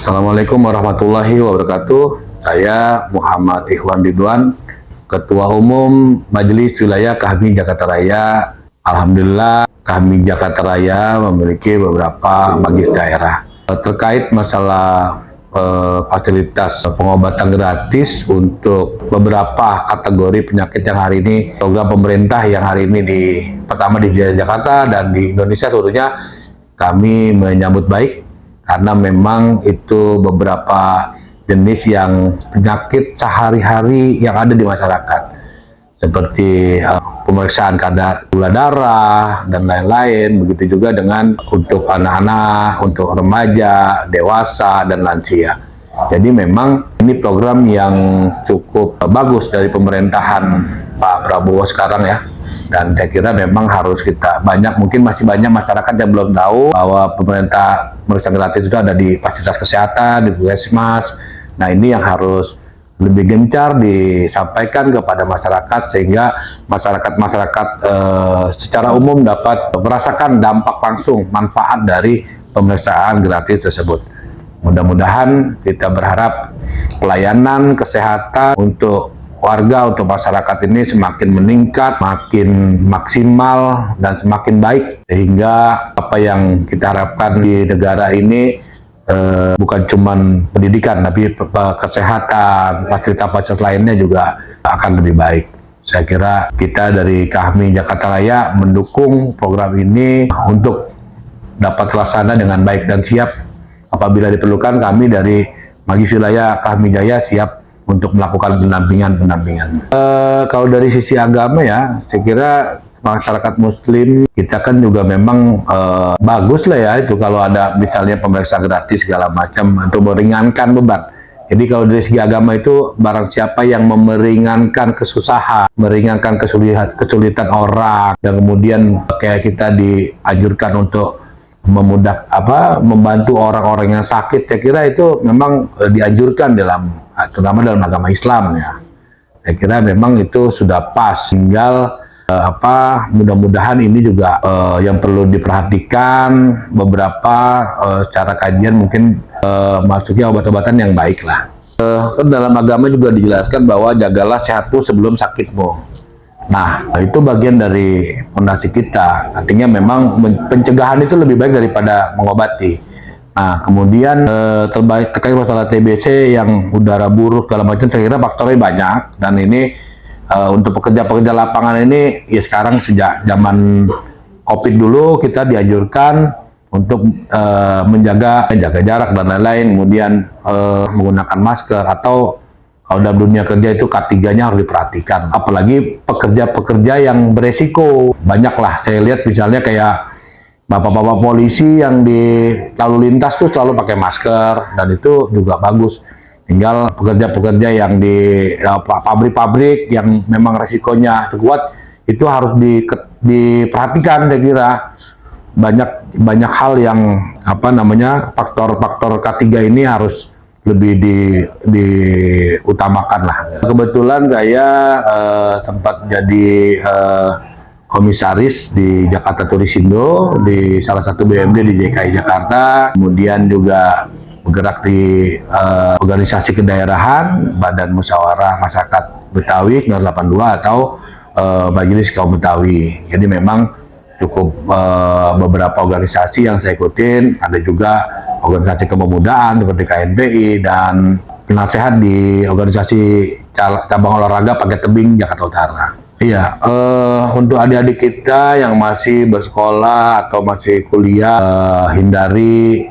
Assalamualaikum warahmatullahi wabarakatuh. Saya Muhammad Ikhwan Ridwan, Ketua Umum Majelis Wilayah Kahmi Jakarta Raya. Alhamdulillah, Kahmi Jakarta Raya memiliki beberapa majelis daerah. Terkait masalah fasilitas pengobatan gratis untuk beberapa kategori penyakit yang hari ini program pemerintah yang hari ini pertama di Jakarta dan di Indonesia tentunya kami menyambut baik. Karena memang itu beberapa jenis yang penyakit sehari-hari yang ada di masyarakat. Seperti pemeriksaan kadar gula darah dan lain-lain. Begitu juga dengan untuk anak-anak, untuk remaja, dewasa, dan lansia. Jadi memang ini program yang cukup bagus dari pemerintahan Pak Prabowo sekarang ya. Dan saya kira memang harus kita mungkin masih banyak masyarakat yang belum tahu bahwa pemerintah pemeriksaan gratis itu ada di fasilitas kesehatan, di puskesmas. Nah ini yang harus lebih gencar disampaikan kepada masyarakat sehingga masyarakat secara umum dapat merasakan dampak langsung manfaat dari pemeriksaan gratis tersebut. Mudah-mudahan kita berharap pelayanan kesehatan untuk warga, untuk masyarakat ini semakin meningkat, makin maksimal, dan semakin baik. Sehingga apa yang kita harapkan di negara ini bukan cuma pendidikan, tapi kesehatan, fasilitas-fasilitas lainnya juga akan lebih baik. Saya kira kita dari Kahmi Jakarta Raya mendukung program ini untuk dapat terlaksana dengan baik dan siap. Apabila diperlukan, kami dari Majelis Wilayah Kahmi Jaya siap untuk melakukan pendampingan. Kalau dari sisi agama ya, saya kira masyarakat Muslim kita kan juga memang bagus lah ya itu kalau ada misalnya pemeriksaan gratis segala macam untuk meringankan beban. Jadi kalau dari segi agama itu barang siapa yang meringankan kesusahan, meringankan kesulitan orang, dan kemudian kayak kita dianjurkan untuk membantu orang-orang yang sakit, saya kira itu memang dianjurkan terutama dalam agama Islam ya. Saya kira memang itu sudah pas. Tinggal mudah-mudahan ini juga yang perlu diperhatikan beberapa cara kajian mungkin masuknya obat-obatan yang baik lah. Dalam agama juga dijelaskan bahwa jagalah sehatmu sebelum sakitmu. Nah, itu bagian dari fondasi kita. Artinya memang pencegahan itu lebih baik daripada mengobati. Nah, kemudian terkait masalah TBC yang udara buruk segala macam, saya kira faktornya banyak. Dan ini untuk pekerja-pekerja lapangan ini, ya sekarang sejak zaman COVID dulu kita dianjurkan untuk menjaga jarak dan lain-lain, kemudian menggunakan masker atau kalau dalam dunia kerja itu K3-nya harus diperhatikan. Apalagi pekerja-pekerja yang beresiko. Banyaklah saya lihat misalnya kayak bapak-bapak polisi yang di lalu lintas tuh selalu pakai masker, dan itu juga bagus. Tinggal pekerja-pekerja yang di pabrik-pabrik yang memang resikonya kuat itu harus diperhatikan. Saya kira banyak hal yang faktor-faktor K3 ini harus lebih diutamakan lah. Kebetulan saya sempat jadi komisaris di Jakarta Turisindo di salah satu BUMD di DKI Jakarta, kemudian juga bergerak di organisasi kedaerahan Badan Musyawarah Masyarakat Betawi 982 atau Majelis Kaum Betawi. Jadi memang cukup beberapa organisasi yang saya ikutin, ada juga organisasi kepemudaan seperti KNPI dan penasehat di organisasi cabang olahraga Paket Tebing Jakarta Utara. Iya, untuk adik-adik kita yang masih bersekolah atau masih kuliah, hindari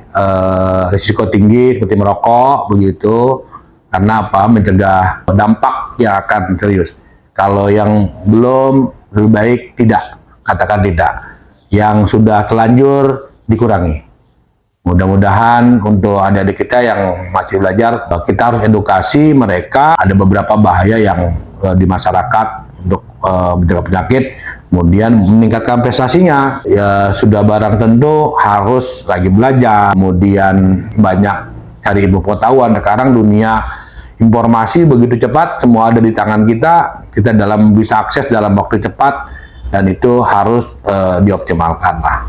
risiko tinggi seperti merokok begitu, karena mencegah dampak yang akan serius. Kalau yang belum, lebih baik tidak, katakan tidak. Yang sudah terlanjur dikurangi. Mudah-mudahan untuk adik-adik kita yang masih belajar, kita harus edukasi mereka. Ada beberapa bahaya yang di masyarakat untuk mencegah penyakit, kemudian meningkatkan prestasinya. Ya sudah barang tentu harus lagi belajar, kemudian banyak cari ilmu pengetahuan. Sekarang dunia informasi begitu cepat, semua ada di tangan kita bisa akses dalam waktu cepat, dan itu harus dioptimalkan lah.